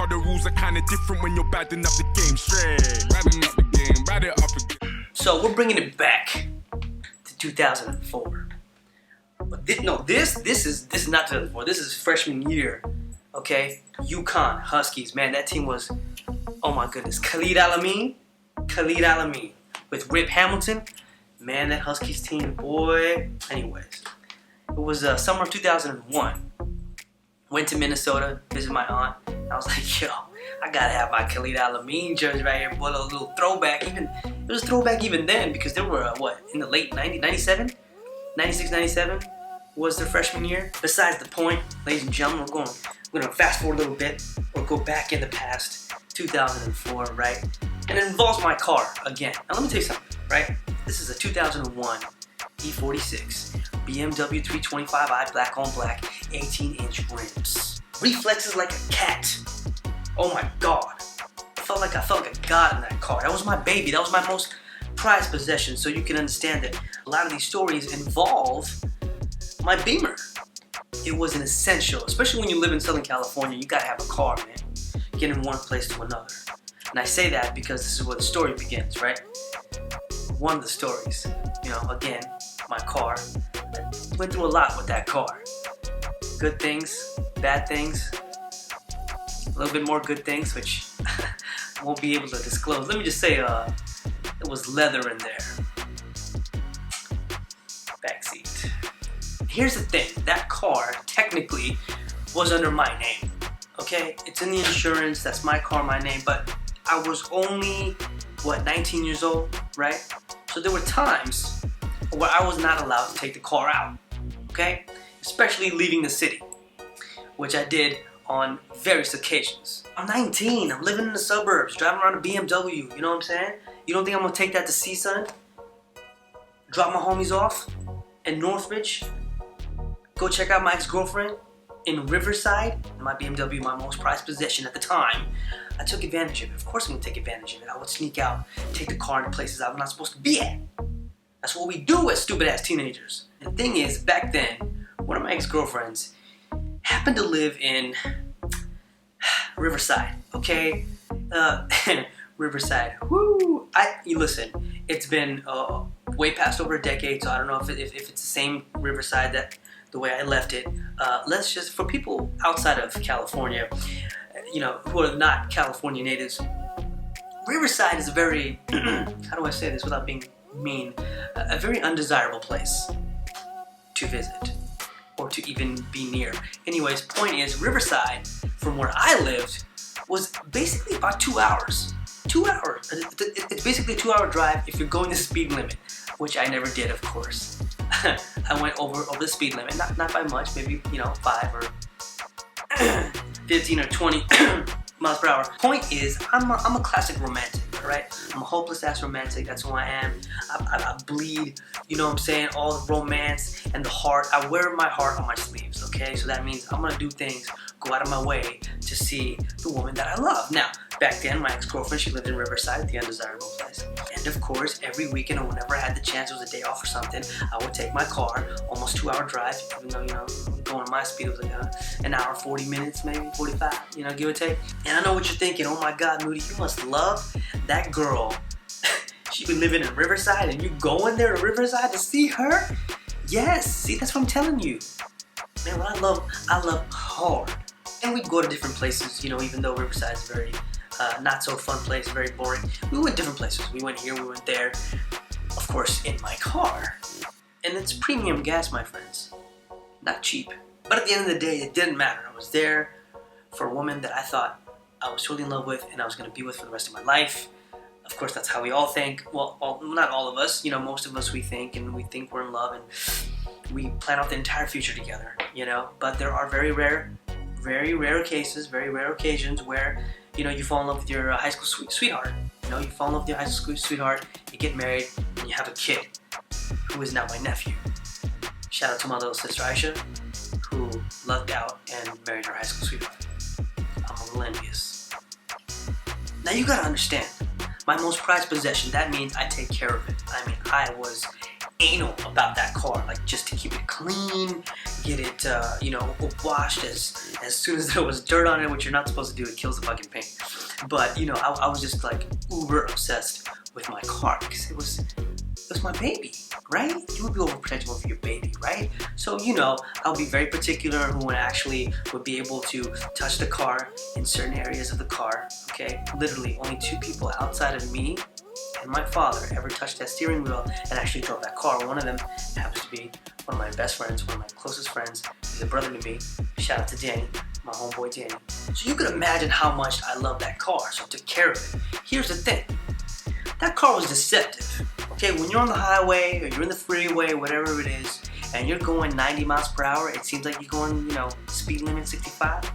car, the rules are kinda different when you're badding up the game. Straight, badding up the game, bad it up again. So we're bringing it back to 2004. But this is not 2004. This is freshman year. Okay, UConn Huskies. Man, that team was, oh my goodness, Khalid Al-Amin with Rip Hamilton. Man, that Huskies team, boy. Anyways, it was summer of 2001. Went to Minnesota, visit my aunt. I was like, yo, I gotta have my Khalid Al-Amin jersey right here, boy. A little throwback. It was a throwback even then because they were in the late 90s, 97, 96, 97 was their freshman year. Besides the point, ladies and gentlemen, we're gonna fast forward a little bit or go back in the past, 2004, right? And it involves my car again. Now let me tell you something, right? This is a 2001 E46 BMW 325i black on black, 18-inch rims. Reflexes like a cat. Oh my God. I felt like a god in that car. That was my baby. That was my most prized possession. So you can understand that a lot of these stories involve my Beamer. It was an essential, especially when you live in Southern California. You gotta have a car, man. Get in one place to another. And I say that because this is where the story begins, right? One of the stories, again, my car. I went through a lot with that car. Good things, bad things, a little bit more good things, which I won't be able to disclose. Let me just say, it was leather in there. Backseat. Here's the thing, that car technically was under my name, okay? It's in the insurance, that's my car, my name, but I was only, 19 years old, right? So there were times where I was not allowed to take the car out, okay? Especially leaving the city, which I did on various occasions. I'm 19, I'm living in the suburbs, driving around a BMW, you know what I'm saying? You don't think I'm gonna take that to CSUN? Drop my homies off in Northridge? Go check out my ex-girlfriend in Riverside? My BMW, my most prized possession at the time. I took advantage of it. Of course I'm gonna take advantage of it. I would sneak out, take the car into places I'm not supposed to be at. That's what we do as stupid-ass teenagers. The thing is, back then, one of my ex-girlfriends happened to live in Riverside, okay? Riverside, whoo! Listen, it's been way past over a decade, so I don't know if it's the same Riverside that the way I left it. Let's just, for people outside of California, who are not California natives, Riverside is a very, how do I say this without being mean, a very undesirable place to visit or to even be near. Anyways, point is, Riverside, from where I lived, was basically about 2 hours. 2 hours. It's basically a 2-hour drive if you're going the speed limit, which I never did, of course. I went over the speed limit, not by much, maybe 5 or 15 or 20 miles per hour. Point is, I'm a classic romantic, all right? I'm a hopeless ass romantic. That's who I am. I bleed, you know what I'm saying? All the romance and the heart. I wear my heart on my sleeves, okay? So that means I'm gonna do things, go out of my way to see the woman that I love. Now, back then, my ex-girlfriend, she lived in Riverside, the undesirable place. And of course, every weekend or whenever I had the chance, it was a day off or something, I would take my car, almost 2-hour drive, even though, going at my speed, it was like an hour, 40 minutes, maybe 45, give or take. And I know what you're thinking, oh my God, Moody, you must love that girl. She be living in Riverside and you going there to Riverside to see her? Yes, see, that's what I'm telling you. Man, what I love hard. And we'd go to different places, even though Riverside is very not so fun place, very boring. We went different places. We went here, we went there. Of course, in my car. And it's premium gas, my friends. Not cheap. But at the end of the day, it didn't matter. I was there for a woman that I thought I was truly in love with and I was going to be with for the rest of my life. Of course, that's how we all think. Well, not all of us. Most of us we think we're in love and we plan out the entire future together, But there are very rare cases, very rare occasions where, you fall in love with your high school sweetheart. You fall in love with your high school sweetheart, you get married, and you have a kid, who is now my nephew. Shout out to my little sister Aisha, who lucked out and married her high school sweetheart. I'm a little envious. Now you gotta understand, my most prized possession, that means I take care of it. I was anal about that car, like just to keep it clean, get it, washed as soon as there was dirt on it, which you're not supposed to do. It kills the fucking paint. But I was just like uber obsessed with my car because it was my baby, right? You would be overprotective over your baby, right? So I'll be very particular who would be able to touch the car in certain areas of the car. Okay, literally only 2 people outside of me and my father ever touched that steering wheel and actually drove that car. One of them happens to be one of my best friends, one of my closest friends. He's a brother to me. Shout out to Danny, my homeboy Danny. So you can imagine how much I love that car, so I took care of it. Here's the thing. That car was deceptive. Okay, when you're on the highway or you're in the freeway, whatever it is, and you're going 90 miles per hour, it seems like you're going, speed limit 65.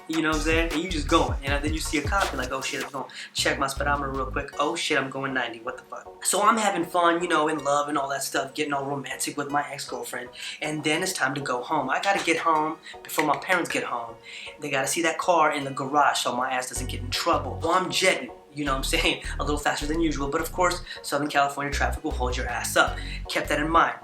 You know what I'm saying? And you just going. Then you see a cop, you're like, oh shit, I'm going to check my speedometer real quick. Oh shit, I'm going 90. What the fuck? So I'm having fun, in love and all that stuff, getting all romantic with my ex-girlfriend. And then it's time to go home. I got to get home before my parents get home. They got to see that car in the garage so my ass doesn't get in trouble. So I'm jetting. You know what I'm saying? A little faster than usual. But of course, Southern California traffic will hold your ass up. Kept that in mind.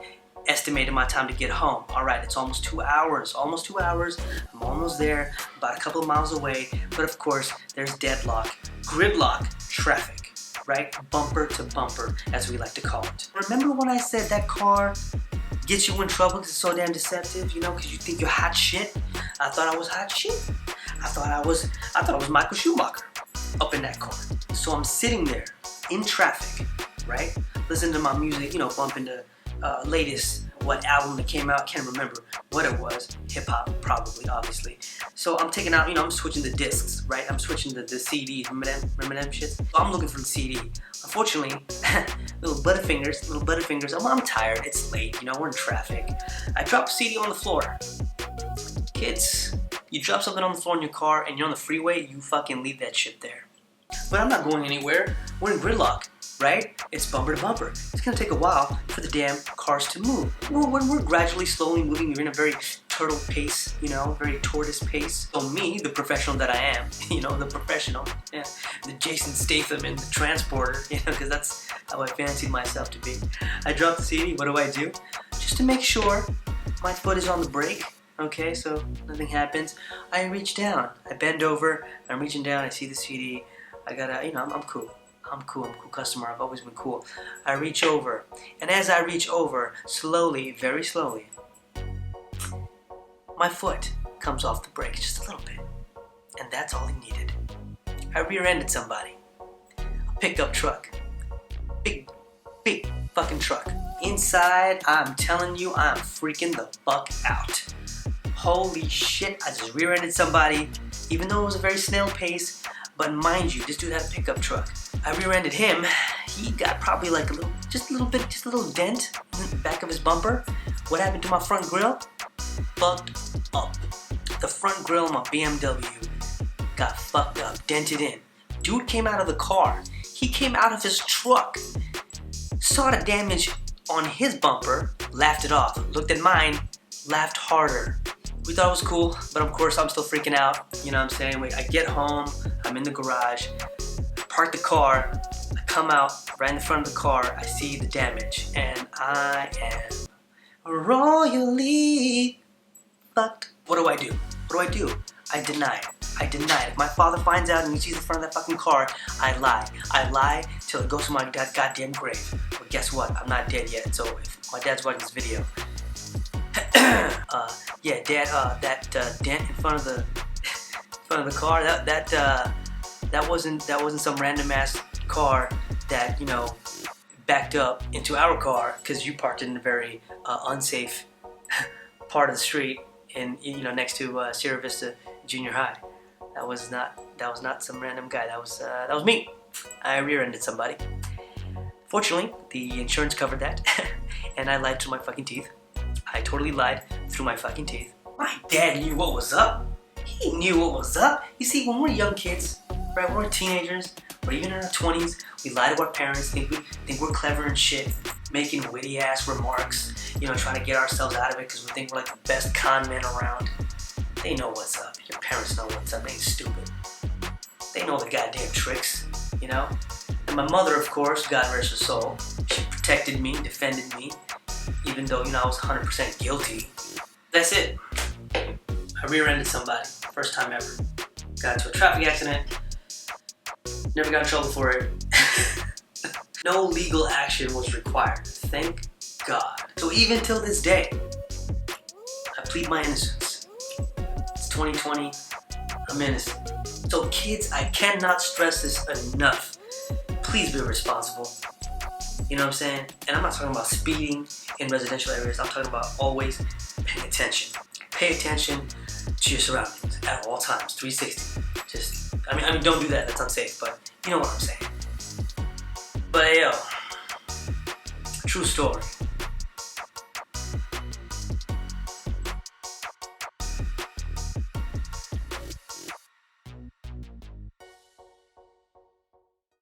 Estimated my time to get home. Alright, it's almost 2 hours. Almost 2 hours. I'm almost there. About a couple of miles away. But of course, there's deadlock. Gridlock traffic. Right? Bumper to bumper, as we like to call it. Remember when I said that car gets you in trouble because it's so damn deceptive? Because you think you're hot shit? I thought I was hot shit. I thought I was Michael Schumacher up in that car. So I'm sitting there in traffic, right? Listening to my music, bumping the latest album that came out. Can't remember what it was. Hip hop, probably, obviously. So I'm taking out, I'm switching the discs, right? I'm switching the CDs. Remember them shit? So I'm looking for the CD. Unfortunately, little butterfingers. I'm tired. It's late. We're in traffic. I dropped the CD on the floor. Kids, you drop something on the floor in your car and you're on the freeway, you fucking leave that shit there. But I'm not going anywhere. We're in gridlock, right? It's bumper to bumper. It's gonna take a while for the damn cars to move. When we're gradually, slowly moving, you're in a very turtle pace, very tortoise pace. So me, the professional that I am, the professional, the Jason Statham and the transporter, because that's how I fancied myself to be. I drop the CD, what do? Just to make sure my foot is on the brake. Okay, so nothing happens. I reach down. I bend over. I'm reaching down. I see the CD. I gotta, I'm cool. I'm cool customer. I've always been cool. I reach over. And as I reach over, slowly, very slowly, my foot comes off the brake just a little bit. And that's all he needed. I rear-ended somebody. A pickup truck. Big fucking truck. Inside, I'm telling you, I'm freaking the fuck out. Holy shit, I just rear-ended somebody, even though it was a very snail pace. But mind you, this dude had a pickup truck. I rear-ended him. He got probably like a little dent in the back of his bumper. What happened to my front grille? Fucked up. The front grille of my BMW got fucked up, dented in. Dude came out of the car. He came out of his truck, saw the damage on his bumper, laughed it off. Looked at mine, laughed harder. We thought it was cool, but of course I'm still freaking out. You know what I'm saying? I get home, I'm in the garage, park the car, I come out, right in the front of the car, I see the damage, and I am royally fucked. What do I do? I deny it. If my father finds out and he sees the front of that fucking car, I lie. I lie till it goes to my goddamn grave. But guess what? I'm not dead yet, so if my dad's watching this video, Dad, that dent in front of the car, that wasn't some random ass car that backed up into our car because you parked in a very unsafe part of the street in next to Sierra Vista Junior High. That was not some random guy. That was me. I rear-ended somebody. Fortunately, the insurance covered that, and I lied through my fucking teeth. I totally lied through my fucking teeth. My dad knew what was up. He knew what was up. You see, when we're young kids, right, when we're teenagers, or even in our 20s, we lie to our parents, think we're clever and shit, making witty ass remarks, trying to get ourselves out of it because we think we're like the best con men around. They know what's up. Your parents know what's up. They ain't stupid. They know the goddamn tricks, And my mother, of course, God rest her soul, she protected me, defended me, even though, I was 100% guilty. That's it. I rear-ended somebody. First time ever. Got into a traffic accident. Never got in trouble for it. No legal action was required. Thank God. So even till this day, I plead my innocence. It's 2020. I'm innocent. So kids, I cannot stress this enough. Please be responsible. You know what I'm saying? And I'm not talking about speeding in residential areas. I'm talking about always paying attention. Pay attention to your surroundings at all times, 360. I mean, don't do that. That's unsafe. But you know what I'm saying. But yo, true story.